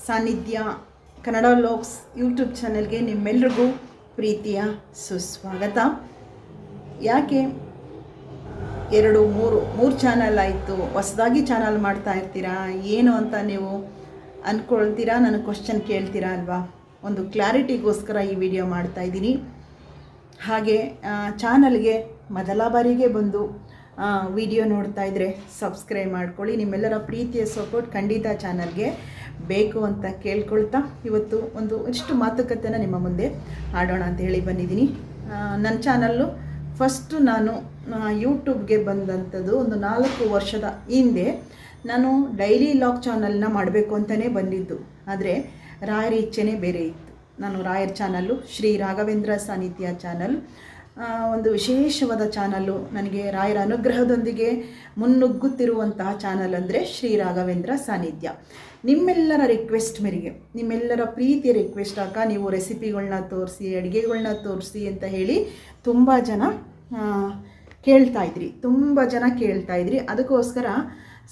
ಸಾನ್ನಿಧ್ಯ Kannada vlogs YouTube ಚಾನಲ್ಗೆ ನಿಮ್ಮೆಲ್ರಿಗೂ ಪ್ರೀತಿಯ ಸುಸ್ವಾಗತ. ಯಾಕೆ ಮೂರು ಚಾನಲ್ ಆಯಿತು, ಹೊಸದಾಗಿ ಚಾನಲ್ ಮಾಡ್ತಾ ಇರ್ತೀರಾ ಏನು ಅಂತ ನೀವು ಅಂದ್ಕೊಳ್ತೀರಾ, ನನಗೆ ಕ್ವಶನ್ ಕೇಳ್ತೀರಾ ಅಲ್ವಾ? ಒಂದು ಕ್ಲಾರಿಟಿಗೋಸ್ಕರ ಈ ವಿಡಿಯೋ ಮಾಡ್ತಾಯಿದ್ದೀನಿ. ಹಾಗೆ ಚಾನಲ್ಗೆ ಮೊದಲ ಬಾರಿಗೆ ಬಂದು ವಿಡಿಯೋ ನೋಡ್ತಾ ಇದ್ದರೆ ಸಬ್ಸ್ಕ್ರೈಬ್ ಮಾಡ್ಕೊಳ್ಳಿ. ನಿಮ್ಮೆಲ್ಲರ ಪ್ರೀತಿಯ ಸಪೋರ್ಟ್ ಖಂಡಿತ ಚಾನಲ್ಗೆ ಬೇಕು ಅಂತ ಕೇಳ್ಕೊಳ್ತಾ ಇವತ್ತು ಇಷ್ಟು ಮಾತುಕತೆನ ನಿಮ್ಮ ಮುಂದೆ ಆಡೋಣ ಅಂತ ಹೇಳಿ ಬಂದಿದ್ದೀನಿ. ನನ್ನ ಚಾನಲ್ಲು ಫಸ್ಟು ನಾನು ಯೂಟ್ಯೂಬ್ಗೆ ಬಂದಂಥದ್ದು 4 ವರ್ಷದ ಹಿಂದೆ. ನಾನು ಡೈಲಿ ಲಾಗ್ ಚಾನಲ್ನ ಮಾಡಬೇಕು ಅಂತಲೇ ಬಂದಿದ್ದು, ಆದರೆ ರಾಯರ ಇಚ್ಛೆನೇ ಬೇರೆ ಇತ್ತು. ನಾನು ರಾಯರ ಚಾನಲ್ಲು ಶ್ರೀ ರಾಘವೇಂದ್ರ ಸಾನ್ನಿಧ್ಯ ಚಾನಲ್, ಒಂದು ವಿಶೇಷವಾದ ಚಾನಲ್ಲು. ನನಗೆ ರಾಯರ ಅನುಗ್ರಹದೊಂದಿಗೆ ಮುನ್ನುಗ್ಗುತ್ತಿರುವಂತಹ ಚಾನಲ್ ಅಂದರೆ ಶ್ರೀ ರಾಘವೇಂದ್ರ ಸಾನ್ನಿಧ್ಯ. ನಿಮ್ಮೆಲ್ಲರ ರಿಕ್ವೆಸ್ಟ್ ಮೇರೆಗೆ, ನಿಮ್ಮೆಲ್ಲರ ಪ್ರೀತಿಯ ರಿಕ್ವೆಸ್ಟ್ ನೀವು ರೆಸಿಪಿಗಳನ್ನ ತೋರಿಸಿ, ಅಡುಗೆಗಳನ್ನ ತೋರಿಸಿ ಅಂತ ಹೇಳಿ ತುಂಬ ಜನ ಕೇಳ್ತಾ ಇದ್ರಿ. ಅದಕ್ಕೋಸ್ಕರ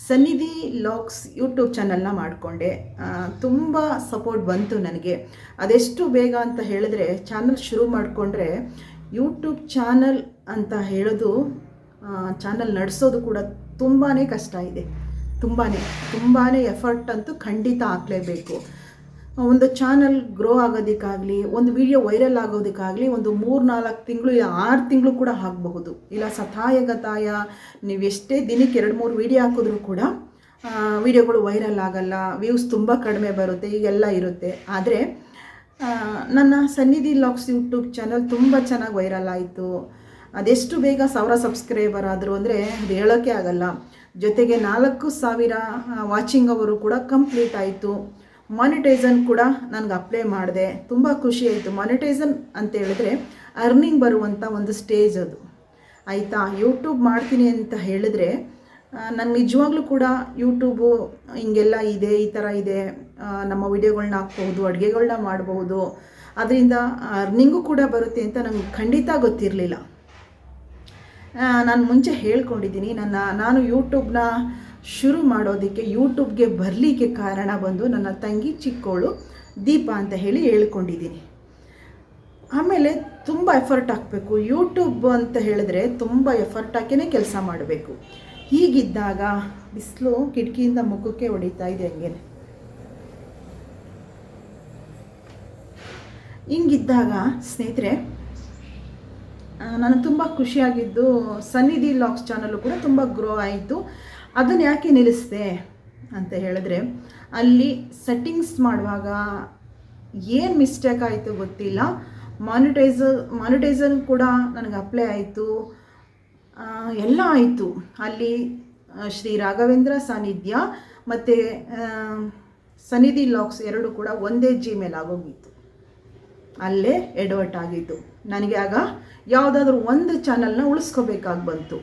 ಸನ್ನಿಧಿ ಲಾಗ್ಸ್ ಯೂಟ್ಯೂಬ್ ಚಾನಲ್ನ ಮಾಡಿಕೊಂಡೆ. ತುಂಬ ಸಪೋರ್ಟ್ ಬಂತು ನನಗೆ. ಅದೆಷ್ಟು ಬೇಗ ಅಂತ ಹೇಳಿದ್ರೆ, ಚಾನಲ್ ಶುರು ಮಾಡಿಕೊಂಡ್ರೆ ಯೂಟ್ಯೂಬ್ ಚಾನಲ್ ಅಂತ ಹೇಳೋದು, ಚಾನಲ್ ನಡೆಸೋದು ಕೂಡ ತುಂಬಾ ಕಷ್ಟ ಇದೆ. ತುಂಬಾ ಎಫರ್ಟ್ ಅಂತೂ ಖಂಡಿತ ಹಾಕಲೇಬೇಕು. ಒಂದು ಚಾನಲ್ ಗ್ರೋ ಆಗೋದಕ್ಕಾಗಲಿ, ಒಂದು ವಿಡಿಯೋ ವೈರಲ್ ಆಗೋದಕ್ಕಾಗಲಿ 3-4 ತಿಂಗಳು ಇಲ್ಲ 6 ತಿಂಗಳು ಕೂಡ ಆಗಬಹುದು. ಇಲ್ಲ ಸತಾಯಗತಾಯ ನೀವು ಎಷ್ಟೇ ದಿನಕ್ಕೆ 2-3 ವಿಡಿಯೋ ಹಾಕಿದ್ರೂ ಕೂಡ ವಿಡಿಯೋಗಳು ವೈರಲ್ ಆಗಲ್ಲ, ವ್ಯೂಸ್ ತುಂಬ ಕಡಿಮೆ ಬರುತ್ತೆ, ಹೀಗೆಲ್ಲ ಇರುತ್ತೆ. ಆದರೆ ನನ್ನ ಸನ್ನಿಧಿ ಲಾಗ್ಸ್ ಯೂಟ್ಯೂಬ್ ಚಾನಲ್ ತುಂಬ ಚೆನ್ನಾಗಿ ವೈರಲ್ ಆಯಿತು. ಅದೆಷ್ಟು ಬೇಗ 1000 ಸಬ್ಸ್ಕ್ರೈಬರ್ ಆದರು ಅಂದರೆ ಅದು ಹೇಳೋಕ್ಕೆ ಆಗಲ್ಲ. ಜೊತೆಗೆ 4000 ವಾಚಿಂಗ್ ಅವರು ಕೂಡ ಕಂಪ್ಲೀಟ್ ಆಯಿತು. ಮಾನಿಟೈಸನ್ ಕೂಡ ನನಗೆ ಅಪ್ಲೈ ಮಾಡಿದೆ. ತುಂಬ ಖುಷಿ ಆಯಿತು. ಮಾನಿಟೈಸನ್ ಅಂತ ಹೇಳಿದ್ರೆ ಅರ್ನಿಂಗ್ ಬರುವಂಥ ಒಂದು ಸ್ಟೇಜ್ ಅದು, ಆಯಿತಾ? ಯೂಟ್ಯೂಬ್ ಮಾಡ್ತೀನಿ ಅಂತ ಹೇಳಿದ್ರೆ ನಾನು ನಿಜವಾಗ್ಲೂ ಕೂಡ ಯೂಟ್ಯೂಬು ಹಿಂಗೆಲ್ಲ ಇದೆ, ಈ ಥರ ಇದೆ, ನಮ್ಮ ವಿಡಿಯೋಗಳನ್ನ ಹಾಕ್ಬಹುದು, ಅಡುಗೆಗಳನ್ನ ಮಾಡಬಹುದು, ಅದರಿಂದ ಅರ್ನಿಂಗು ಕೂಡ ಬರುತ್ತೆ ಅಂತ ನನಗೆ ಖಂಡಿತ ಗೊತ್ತಿರಲಿಲ್ಲ. ನಾನು ಮುಂಚೆ ಹೇಳ್ಕೊಂಡಿದ್ದೀನಿ, ನಾನು ಯೂಟ್ಯೂಬ್ನ ಶುರು ಮಾಡೋದಕ್ಕೆ, ಯೂಟ್ಯೂಬ್ಗೆ ಬರಲಿಕ್ಕೆ ಕಾರಣ ಬಂದು ನನ್ನ ತಂಗಿ ಚಿಕ್ಕವಳು ದೀಪಾ ಅಂತ ಹೇಳಿ ಹೇಳ್ಕೊಂಡಿದ್ದೀನಿ. ಆಮೇಲೆ ತುಂಬ ಎಫರ್ಟ್ ಹಾಕಬೇಕು. ಯೂಟ್ಯೂಬ್ ಅಂತ ಹೇಳಿದ್ರೆ ತುಂಬ ಎಫರ್ಟ್ ಹಾಕಿನೇ ಕೆಲಸ ಮಾಡಬೇಕು. ಹೀಗಿದ್ದಾಗ ಬಿಸಿಲು ಕಿಟಕಿಯಿಂದ ಮುಖಕ್ಕೆ ಹೊಡಿತಾ ಇದೆ ಹಂಗೇನೆ. ಹಿಂಗಿದ್ದಾಗ ಸ್ನೇಹಿತರೆ, ನಾನು ತುಂಬ ಖುಷಿಯಾಗಿದ್ದು ಸನ್ನಿಧಿ ಲಾಗ್ಸ್ ಚಾನಲ್ಲು ಕೂಡ ತುಂಬ ಗ್ರೋ ಆಯಿತು. ಅದನ್ನು ಯಾಕೆ ನಿಲ್ಲಿಸಿದೆ ಅಂತ ಹೇಳಿದ್ರೆ, ಅಲ್ಲಿ ಸೆಟ್ಟಿಂಗ್ಸ್ ಮಾಡುವಾಗ ಏನು ಮಿಸ್ಟೇಕ್ ಆಯಿತು ಗೊತ್ತಿಲ್ಲ. ಮಾನಿಟೈಸನ್ ಕೂಡ ನನಗೆ ಅಪ್ಲೈ ಆಯಿತು, ಎಲ್ಲ ಆಯಿತು. ಅಲ್ಲಿ ಶ್ರೀ ರಾಘವೇಂದ್ರ ಸಾನ್ನಿಧ್ಯ ಮತ್ತು ಸನ್ನಿಧಿ ಲಾಗ್ಸ್ 2 ಕೂಡ ಒಂದೇ ಜಿಮೇಲ್ ಆಗೋಗಿತ್ತು. ಅಲ್ಲೇ ಎಡವಟ್ ಆಗಿತ್ತು. ನನಗೆ ಆಗ ಯಾವುದಾದ್ರೂ ಒಂದು ಚಾನಲ್ನ ಉಳಿಸ್ಕೋಬೇಕಾಗಿ ಬಂತು.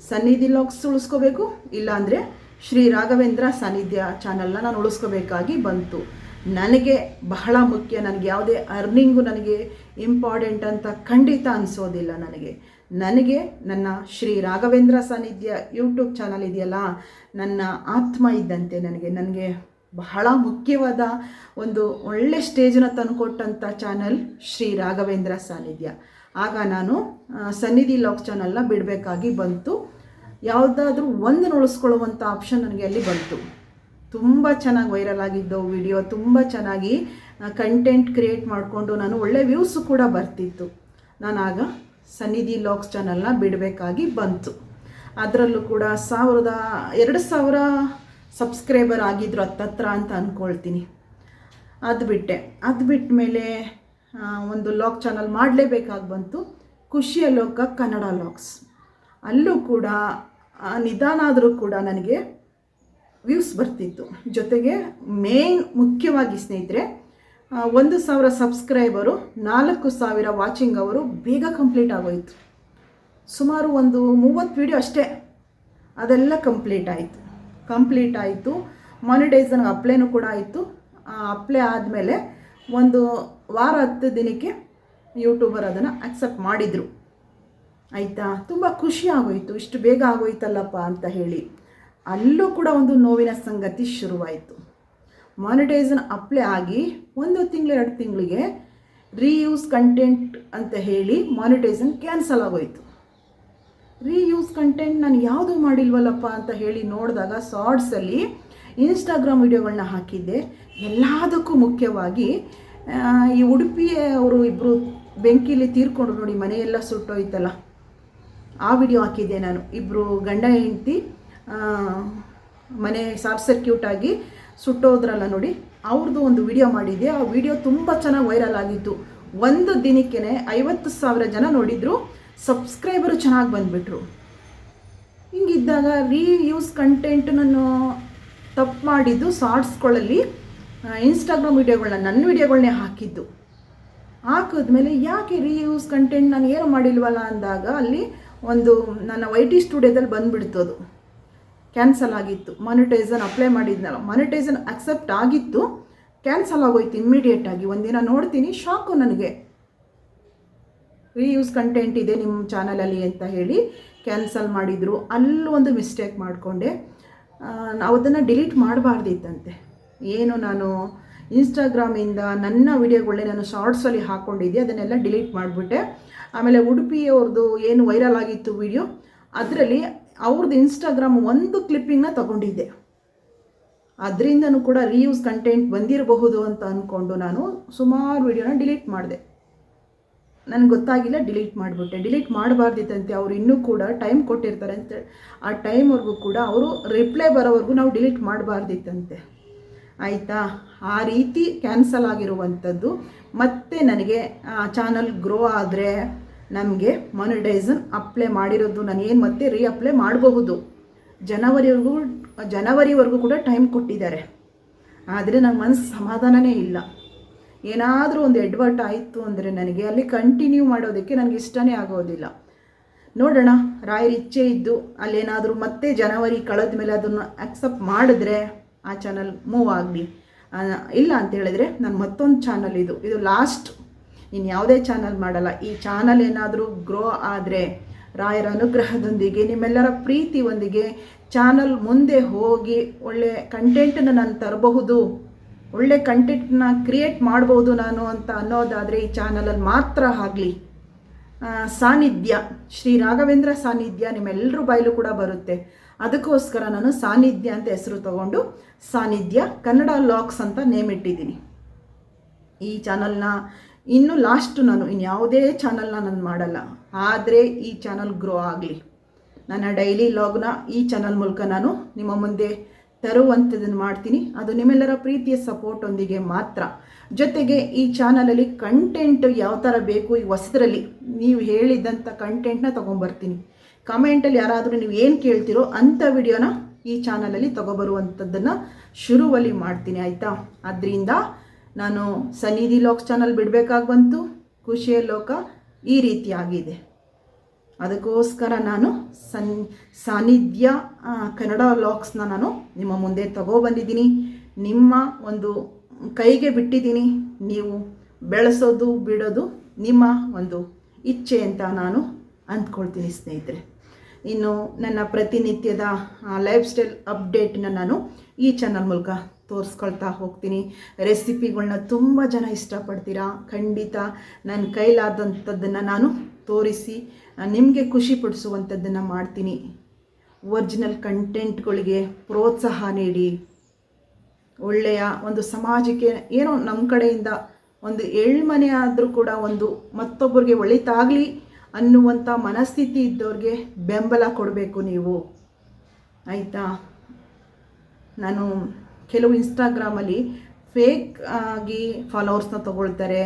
ಸನ್ನಿಧಿ ಲಾಗ್ಸ್ ಉಳಿಸ್ಕೋಬೇಕು, ಇಲ್ಲಾಂದರೆ ಶ್ರೀ ರಾಘವೇಂದ್ರ ಸಾನ್ನಿಧ್ಯ ಚಾನಲ್ನ ನಾನು ಉಳಿಸ್ಕೋಬೇಕಾಗಿ ಬಂತು. ನನಗೆ ಬಹಳ ಮುಖ್ಯ. ನನಗೆ ಯಾವುದೇ ಅರ್ನಿಂಗು ನನಗೆ ಇಂಪಾರ್ಟೆಂಟ್ ಅಂತ ಖಂಡಿತ ಅನಿಸೋದಿಲ್ಲ. ನನಗೆ ನನ್ನ ಶ್ರೀ ರಾಘವೇಂದ್ರ ಸಾನ್ನಿಧ್ಯ ಯೂಟ್ಯೂಬ್ ಚಾನಲ್ ಇದೆಯಲ್ಲ, ನನ್ನ ಆತ್ಮ ಇದ್ದಂತೆ. ನನಗೆ ಬಹಳ ಮುಖ್ಯವಾದ ಒಂದು ಒಳ್ಳೆ ಸ್ಟೇಜನ್ನ ತಂದುಕೊಟ್ಟಂಥ ಚಾನಲ್ ಶ್ರೀ ರಾಘವೇಂದ್ರ ಸಾನ್ನಿಧ್ಯ. ಆಗ ನಾನು ಸನ್ನಿಧಿ ಲಾಗ್ ಚಾನಲ್ನ ಬಿಡಬೇಕಾಗಿ ಬಂತು. ಯಾವುದಾದ್ರೂ ಒಂದನ್ನು ಉಳಿಸ್ಕೊಳ್ಳುವಂಥ ಆಪ್ಷನ್ ನನಗೆ ಅಲ್ಲಿ ಬಂತು. ತುಂಬ ಚೆನ್ನಾಗಿ ವೈರಲ್ ಆಗಿದ್ದು ವಿಡಿಯೋ, ತುಂಬ ಚೆನ್ನಾಗಿ ಕಂಟೆಂಟ್ ಕ್ರಿಯೇಟ್ ಮಾಡಿಕೊಂಡು ನಾನು ಒಳ್ಳೆ ವ್ಯೂಸು ಕೂಡ ಬರ್ತಿತ್ತು. ನಾನಾಗ ಸನ್ನಿಧಿ ಲಾಗ್ಸ್ ಚಾನಲ್ನ ಬಿಡಬೇಕಾಗಿ ಬಂತು. ಅದರಲ್ಲೂ ಕೂಡ 2000 ಸಬ್ಸ್ಕ್ರೈಬರ್ ಆಗಿದ್ರು ಹತ್ತತ್ರ ಅಂತ ಅಂದ್ಕೊಳ್ತೀನಿ. ಅದು ಬಿಟ್ಟ ಮೇಲೆ ಒಂದು ಲಾಗ್ ಚಾನಲ್ ಮಾಡಲೇಬೇಕಾಗಿ ಬಂತು, ಖುಷಿಯ ಲೋಕ ಕನ್ನಡ ಲಾಗ್ಸ್. ಅಲ್ಲೂ ಕೂಡ ನಿಧಾನ ಆದರೂ ಕೂಡ ನನಗೆ ವ್ಯೂಸ್ ಬರ್ತಿತ್ತು. ಜೊತೆಗೆ ಮುಖ್ಯವಾಗಿ ಸ್ನೇಹಿತರೆ, 1000 ಸಬ್ಸ್ಕ್ರೈಬರು 4000 ವಾಚಿಂಗ್ ಅವರು ಬೇಗ ಕಂಪ್ಲೀಟ್ ಆಗೋಯಿತು. ಸುಮಾರು 30 ವಿಡಿಯೋ ಅಷ್ಟೇ, ಅದೆಲ್ಲ ಕಂಪ್ಲೀಟ್ ಆಯಿತು. ಮಾನಿಟೈಸನ್ಗೆ ಅಪ್ಲೈನೂ ಕೂಡ ಆಯಿತು. ಅಪ್ಲೈ ಆದಮೇಲೆ 1 ವಾರ 10 ದಿನಕ್ಕೆ ಯೂಟ್ಯೂಬರ್ ಅದನ್ನು ಅಕ್ಸೆಪ್ಟ್ ಮಾಡಿದರು. ಆಯಿತಾ? ತುಂಬ ಖುಷಿ ಆಗೋಯಿತು, ಇಷ್ಟು ಬೇಗ ಆಗೋಯ್ತಲ್ಲಪ್ಪ ಅಂತ ಹೇಳಿ. ಅಲ್ಲೂ ಕೂಡ ಒಂದು ನೋವಿನ ಸಂಗತಿ ಶುರುವಾಯಿತು. ಮಾನಿಟೈಸನ್ ಅಪ್ಲೈ ಆಗಿ 1 ತಿಂಗಳು 2 ತಿಂಗಳಿಗೆ ರೀಯೂಸ್ ಕಂಟೆಂಟ್ ಅಂತ ಹೇಳಿ ಮಾನಿಟೈಸನ್ ಕ್ಯಾನ್ಸಲ್ ಆಗೋಯಿತು. ರೀಯೂಸ್ ಕಂಟೆಂಟ್ ನಾನು ಯಾವುದೂ ಮಾಡಿಲ್ವಲ್ಲಪ್ಪ ಅಂತ ಹೇಳಿ ನೋಡಿದಾಗ ಶಾರ್ಟ್ಸಲ್ಲಿ ಇನ್ಸ್ಟಾಗ್ರಾಮ್ ವಿಡಿಯೋಗಳನ್ನ ಹಾಕಿದ್ದೆ. ಎಲ್ಲದಕ್ಕೂ ಮುಖ್ಯವಾಗಿ ಈ ಉಡುಪಿ ಅವರು ಇಬ್ಬರು ಬೆಂಕಿಲಿ ತೀರ್ಕೊಂಡ್ರು ನೋಡಿ, ಮನೆಯೆಲ್ಲ ಸುಟ್ಟೋಯ್ತಲ್ಲ, ಆ ವಿಡಿಯೋ ಹಾಕಿದ್ದೆ ನಾನು. ಇಬ್ಬರು ಗಂಡ ಹೆಂಡತಿ ಮನೆ ಶಾರ್ಟ್ ಸರ್ಕ್ಯೂಟ್ ಆಗಿ ಸುಟ್ಟೋದ್ರಲ್ಲ ನೋಡಿ, ಅವ್ರದ್ದು ಒಂದು ವಿಡಿಯೋ ಮಾಡಿದ್ದೆ. ಆ ವಿಡಿಯೋ ತುಂಬ ಚೆನ್ನಾಗಿ ವೈರಲ್ ಆಗಿತ್ತು. ಒಂದು ದಿನಕ್ಕೆ 50,000 ಜನ ನೋಡಿದ್ರು, ಸಬ್ಸ್ಕ್ರೈಬರು ಚೆನ್ನಾಗಿ ಬಂದುಬಿಟ್ರು. ಹಿಂಗಿದ್ದಾಗ ರೀಯೂಸ್ ಕಂಟೆಂಟ್ ನಾನು ತಪ್ಪು ಮಾಡಿದ್ದು ಶಾರ್ಟ್ಸ್ಗಳಲ್ಲಿ ಇನ್ಸ್ಟಾಗ್ರಾಮ್ ವಿಡಿಯೋಗಳನ್ನ, ನನ್ನ ವಿಡಿಯೋಗಳನ್ನೇ ಹಾಕಿದ್ಮೇಲೆ ಯಾಕೆ ರೀಯೂಸ್ ಕಂಟೆಂಟ್ ನಾನು ಏನು ಮಾಡಿಲ್ವಲ್ಲ ಅಂದಾಗ ಅಲ್ಲಿ ಒಂದು ನನ್ನ YT ಸ್ಟುಡಿಯೋದಲ್ಲಿ ಬಂದುಬಿಡ್ತು, ಅದು ಕ್ಯಾನ್ಸಲ್ ಆಗಿತ್ತು. ಮಾನಿಟೈಸನ್ ಅಪ್ಲೈ ಮಾಡಿದ್ನಲ್ಲ, ಮಾನಿಟೈಸನ್ ಅಕ್ಸೆಪ್ಟ್ ಆಗಿತ್ತು, ಕ್ಯಾನ್ಸಲ್ ಆಗೋಯ್ತು ಇಮ್ಮಿಡಿಯೇಟಾಗಿ. ಒಂದಿನ ನೋಡ್ತೀನಿ, ಶಾಕು ನನಗೆ, ರೀಯೂಸ್ ಕಂಟೆಂಟ್ ಇದೆ ನಿಮ್ಮ ಚಾನಲಲ್ಲಿ ಅಂತ ಹೇಳಿ ಕ್ಯಾನ್ಸಲ್ ಮಾಡಿದರು. ಅಲ್ಲೂ ಒಂದು ಮಿಸ್ಟೇಕ್ ಮಾಡಿಕೊಂಡೆ, ನಾವು ಅದನ್ನು ಡಿಲೀಟ್ ಮಾಡಬಾರ್ದಿತ್ತಂತೆ. ಏನು ನಾನು ಇನ್ಸ್ಟಾಗ್ರಾಮಿಂದ ನನ್ನ ವಿಡಿಯೋಗಳನ್ನೇ ನಾನು ಶಾರ್ಟ್ಸಲ್ಲಿ ಹಾಕ್ಕೊಂಡಿದ್ದೆ, ಅದನ್ನೆಲ್ಲ ಡಿಲೀಟ್ ಮಾಡಿಬಿಟ್ಟೆ. ಆಮೇಲೆ ಉಡುಪಿಯವ್ರದ್ದು ಏನು ವೈರಲ್ ಆಗಿತ್ತು ವಿಡಿಯೋ, ಅದರಲ್ಲಿ ಅವ್ರದ್ದು ಇನ್ಸ್ಟಾಗ್ರಾಮ್ ಒಂದು ಕ್ಲಿಪ್ಪಿಂಗ್ನ ತೊಗೊಂಡಿದ್ದೆ. ಅದರಿಂದನೂ ಕೂಡ ರೀಯೂಸ್ ಕಂಟೆಂಟ್ ಬಂದಿರಬಹುದು ಅಂತ ಅಂದ್ಕೊಂಡು ನಾನು ಸುಮಾರು ವಿಡಿಯೋನ ಡಿಲೀಟ್ ಮಾಡಿದೆ. ನನಗೆ ಗೊತ್ತಾಗಿಲ್ಲ, ಡಿಲೀಟ್ ಮಾಡಿಬಿಟ್ಟೆ. ಡಿಲೀಟ್ ಮಾಡಬಾರ್ದಿತ್ತಂತೆ, ಅವರು ಇನ್ನೂ ಕೂಡ ಟೈಮ್ ಕೊಟ್ಟಿರ್ತಾರೆ ಅಂತ. ಆ ಟೈಮ್ವರೆಗೂ ಕೂಡ ಅವರು ರಿಪ್ಲೈ ಬರೋವರೆಗೂ ನಾವು ಡಿಲೀಟ್ ಮಾಡಬಾರ್ದಿತ್ತಂತೆ. ಆಯಿತಾ, ಆ ರೀತಿ ಕ್ಯಾನ್ಸಲ್ ಆಗಿರುವಂಥದ್ದು. ಮತ್ತು ನನಗೆ ಚಾನಲ್ ಗ್ರೋ ಆದರೆ ನಮಗೆ ಮಾನಿಟೈಸನ್ ಅಪ್ಲೈ ಮಾಡಿರೋದು ನಾನು ಏನು ಮತ್ತೆ ರೀಅಪ್ಲೈ ಮಾಡಬಹುದು. ಜನವರಿವರೆಗೂ ಕೂಡ ಟೈಮ್ ಕೊಟ್ಟಿದ್ದಾರೆ. ಆದರೆ ನನ್ನ ಮನಸ್ಸು ಸಮಾಧಾನವೇ ಇಲ್ಲ. ಏನಾದರೂ ಒಂದು ಎಡ್ವರ್ಟ್ ಆಯಿತು ಅಂದರೆ ನನಗೆ ಅಲ್ಲಿ ಕಂಟಿನ್ಯೂ ಮಾಡೋದಕ್ಕೆ ನನಗೆ ಇಷ್ಟನೇ ಆಗೋದಿಲ್ಲ. ನೋಡೋಣ, ರಾಯರ ಇಚ್ಛೆ ಇದ್ದು ಅಲ್ಲೇನಾದರೂ ಮತ್ತೆ ಜನವರಿ ಕಳೆದ ಮೇಲೆ ಅದನ್ನು ಅಕ್ಸೆಪ್ಟ್ ಮಾಡಿದ್ರೆ ಆ ಚಾನಲ್ ಮೂವ್ ಆಗಲಿ. ಇಲ್ಲ ಅಂತ ಹೇಳಿದ್ರೆ ನಾನು ಮತ್ತೊಂದು ಚಾನಲ್, ಇದು ಲಾಸ್ಟ್, ಇನ್ನು ಯಾವುದೇ ಚಾನಲ್ ಮಾಡಲ್ಲ. ಈ ಚಾನಲ್ ಏನಾದರೂ ಗ್ರೋ ಆದರೆ ರಾಯರ ಅನುಗ್ರಹದೊಂದಿಗೆ, ನಿಮ್ಮೆಲ್ಲರ ಪ್ರೀತಿಯೊಂದಿಗೆ ಚಾನಲ್ ಮುಂದೆ ಹೋಗಿ ಒಳ್ಳೆ ಕಂಟೆಂಟನ್ನು ನಾನು ತರಬಹುದು, ಒಳ್ಳೆ ಕಂಟೆಂಟ್ನ ಕ್ರಿಯೇಟ್ ಮಾಡ್ಬೋದು ನಾನು ಅಂತ ಅನ್ನೋದಾದರೆ ಈ ಚಾನಲಲ್ಲಿ ಮಾತ್ರ ಆಗಲಿ. ಸಾನ್ನಿಧ್ಯ, ಶ್ರೀ ರಾಘವೇಂದ್ರ ಸಾನ್ನಿಧ್ಯ ನಿಮ್ಮೆಲ್ಲರ ಬಾಯಲ್ಲೂ ಕೂಡ ಬರುತ್ತೆ. ಅದಕ್ಕೋಸ್ಕರ ನಾನು ಸಾನ್ನಿಧ್ಯ ಅಂತ ಹೆಸರು ತಗೊಂಡು ಸಾನ್ನಿಧ್ಯ ಕನ್ನಡ ಲಾಕ್ಸ್ ಅಂತ ನೇಮ್ ಇಟ್ಟಿದ್ದೀನಿ. ಈ ಚಾನಲ್ನ ಇನ್ನು ಲಾಸ್ಟು ನಾನು ಇನ್ಯಾವುದೇ ಚಾನಲ್ನ ನಾನು ಮಾಡಲ್ಲ. ಆದರೆ ಈ ಚಾನಲ್ ಗ್ರೋ ಆಗಲಿ. ನನ್ನ ಡೈಲಿ ಲಾಗ್ನ ಈ ಚಾನಲ್ ಮೂಲಕ ನಾನು ನಿಮ್ಮ ಮುಂದೆ ತರುವಂಥದ್ದನ್ನು ಮಾಡ್ತೀನಿ. ಅದು ನಿಮ್ಮೆಲ್ಲರ ಪ್ರೀತಿಯ ಸಪೋರ್ಟೊಂದಿಗೆ ಮಾತ್ರ. ಜೊತೆಗೆ ಈ ಚಾನಲಲ್ಲಿ ಕಂಟೆಂಟ್ ಯಾವ ಥರ ಬೇಕು, ಈ ಹೊಸದರಲ್ಲಿ ನೀವು ಹೇಳಿದಂಥ ಕಂಟೆಂಟ್ನ ತೊಗೊಂಬರ್ತೀನಿ. ಕಮೆಂಟಲ್ಲಿ ಯಾರಾದರೂ ನೀವು ಏನು ಕೇಳ್ತಿರೋ ಅಂಥ ವಿಡಿಯೋನ ಈ ಚಾನಲಲ್ಲಿ ತೊಗೊಬರುವಂಥದ್ದನ್ನು ಶುರುವಲ್ಲಿ ಮಾಡ್ತೀನಿ, ಆಯಿತಾ. ಅದರಿಂದ ನಾನು ಸನ್ನಿಧಿ ಲಾಕ್ಸ್ ಚಾನಲ್ ಬಿಡಬೇಕಾಗಿ ಬಂತು. ಖುಷಿಯ ಲೋಕ ಈ ರೀತಿ ಆಗಿದೆ. ಅದಕ್ಕೋಸ್ಕರ ನಾನು ಸಾನ್ನಿಧ್ಯ ಕನ್ನಡ ಲಾಕ್ಸ್ನ ನಾನು ನಿಮ್ಮ ಮುಂದೆ ತಗೊಬಂದಿದ್ದೀನಿ. ನಿಮ್ಮ ಒಂದು ಕೈಗೆ ಬಿಟ್ಟಿದ್ದೀನಿ. ನೀವು ಬೆಳೆಸೋದು ಬಿಡೋದು ನಿಮ್ಮ ಒಂದು ಇಚ್ಛೆ ಅಂತ ನಾನು ಅಂದ್ಕೊಳ್ತೀನಿ ಸ್ನೇಹಿತರೆ. ಇನ್ನು ನನ್ನ ಪ್ರತಿನಿತ್ಯದ ಲೈಫ್ ಸ್ಟೈಲ್ ಅಪ್ಡೇಟನ್ನ ನಾನು ಈ ಚಾನಲ್ ಮೂಲಕ ತೋರಿಸ್ಕೊಳ್ತಾ ಹೋಗ್ತೀನಿ. ರೆಸಿಪಿಗಳನ್ನ ತುಂಬ ಜನ ಇಷ್ಟಪಡ್ತೀರಾ. ಖಂಡಿತ ನನ್ನ ಕೈಲಾದಂಥದ್ದನ್ನು ನಾನು ತೋರಿಸಿ ನಿಮಗೆ ಖುಷಿ ಪಡಿಸುವಂಥದ್ದನ್ನು ಮಾಡ್ತೀನಿ. ಒರಿಜಿನಲ್ ಕಂಟೆಂಟ್ಗಳಿಗೆ ಪ್ರೋತ್ಸಾಹ ನೀಡಿ, ಒಳ್ಳೆಯ ಒಂದು ಸಮಾಜಕ್ಕೆ ಏನೋ ನಮ್ಮ ಕಡೆಯಿಂದ ಒಂದು ಎಳ್ಮನೆ ಆದರೂ ಕೂಡ ಒಂದು ಮತ್ತೊಬ್ಬರಿಗೆ ಒಳಿತಾಗಲಿ ಅನ್ನುವಂಥ ಮನಸ್ಥಿತಿ ಇದ್ದವ್ರಿಗೆ ಬೆಂಬಲ ಕೊಡಬೇಕು ನೀವು, ಆಯಿತಾ. ನಾನು ಕೆಲವು ಇನ್ಸ್ಟಾಗ್ರಾಮಲ್ಲಿ ಫೇಕ್ ಆಗಿ ಫಾಲೋವರ್ಸ್ನ ತೊಗೊಳ್ತಾರೆ,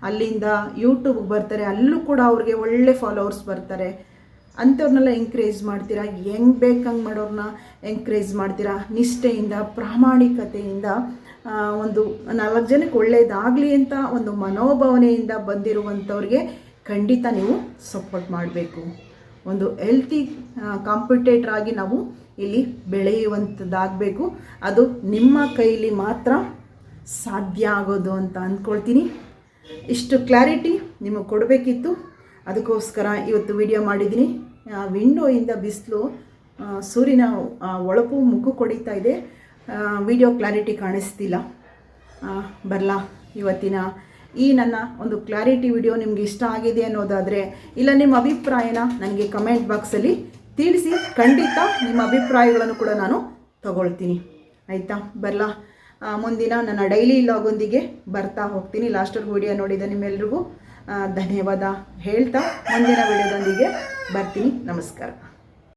ಅಲ್ಲಿಂದ ಯೂಟ್ಯೂಬ್ಗೆ ಬರ್ತಾರೆ, ಅಲ್ಲೂ ಕೂಡ ಅವ್ರಿಗೆ ಒಳ್ಳೆ ಫಾಲೋವರ್ಸ್ ಬರ್ತಾರೆ. ಅಂಥವ್ರನ್ನೆಲ್ಲ ಎಂಕರೇಜ್ ಮಾಡ್ತೀರಾ, ಹೆಂಗೆ ಬೇಕಂಗೆ ಮಾಡೋರನ್ನ ಎಂಕರೇಜ್ ಮಾಡ್ತೀರಾ. ನಿಷ್ಠೆಯಿಂದ ಪ್ರಾಮಾಣಿಕತೆಯಿಂದ ಒಂದು 4 ಜನಕ್ಕೆ ಒಳ್ಳೆಯದಾಗಲಿ ಅಂತ ಒಂದು ಮನೋಭಾವನೆಯಿಂದ ಬಂದಿರುವಂಥವ್ರಿಗೆ ಖಂಡಿತ ನೀವು ಸಪೋರ್ಟ್ ಮಾಡಬೇಕು. ಒಂದು ಹೆಲ್ತಿ ಕಾಂಪಿಟೇಟರ್ ಆಗಿ ನಾವು ಇಲ್ಲಿ ಬೆಳೆಯುವಂಥದ್ದಾಗಬೇಕು. ಅದು ನಿಮ್ಮ ಕೈಲಿ ಮಾತ್ರ ಸಾಧ್ಯ ಆಗೋದು ಅಂತ ಅಂದ್ಕೊಳ್ತೀನಿ. ಇಷ್ಟು ಕ್ಲಾರಿಟಿ ನಿಮಗೆ ಕೊಡಬೇಕಿತ್ತು, ಅದಕ್ಕೋಸ್ಕರ ಇವತ್ತು ವಿಡಿಯೋ ಮಾಡಿದ್ದೀನಿ. ವಿಂಡೋಯಿಂದ ಬಿಸಿಲು ಸೂರ್ಯನ ಹೊಳಪು ಮುಖ ಕೊಡಿತಾ ಇದೆ, ವಿಡಿಯೋ ಕ್ಲಾರಿಟಿ ಕಾಣಿಸ್ತಿಲ್ಲ. ಬರಲಾ ಇವತ್ತಿನ ಈ ನನ್ನ ಒಂದು ಕ್ಲಾರಿಟಿ ವಿಡಿಯೋ ನಿಮ್ಗೆ ಇಷ್ಟ ಆಗಿದೆ ಅನ್ನೋದಾದರೆ ಇಲ್ಲ ನಿಮ್ಮ ಅಭಿಪ್ರಾಯನ ನನಗೆ ಕಮೆಂಟ್ ಬಾಕ್ಸಲ್ಲಿ ತಿಳಿಸಿ. ಖಂಡಿತ ನಿಮ್ಮ ಅಭಿಪ್ರಾಯಗಳನ್ನು ಕೂಡ ನಾನು ತಗೊಳ್ತೀನಿ, ಆಯಿತಾ. ಬರಲಾ ಮುಂದಿನ ನನ್ನ ಡೈಲಿ ಲಾಗೊಂದಿಗೆ ಬರ್ತಾ ಹೋಗ್ತೀನಿ. ಲಾಸ್ಟಲ್ಲಿ ವಿಡಿಯೋ ನೋಡಿದ ನಿಮ್ಮೆಲ್ರಿಗೂ ಧನ್ಯವಾದ ಹೇಳ್ತಾ ಮುಂದಿನ ವಿಡಿಯೋದೊಂದಿಗೆ ಬರ್ತೀನಿ. ನಮಸ್ಕಾರ.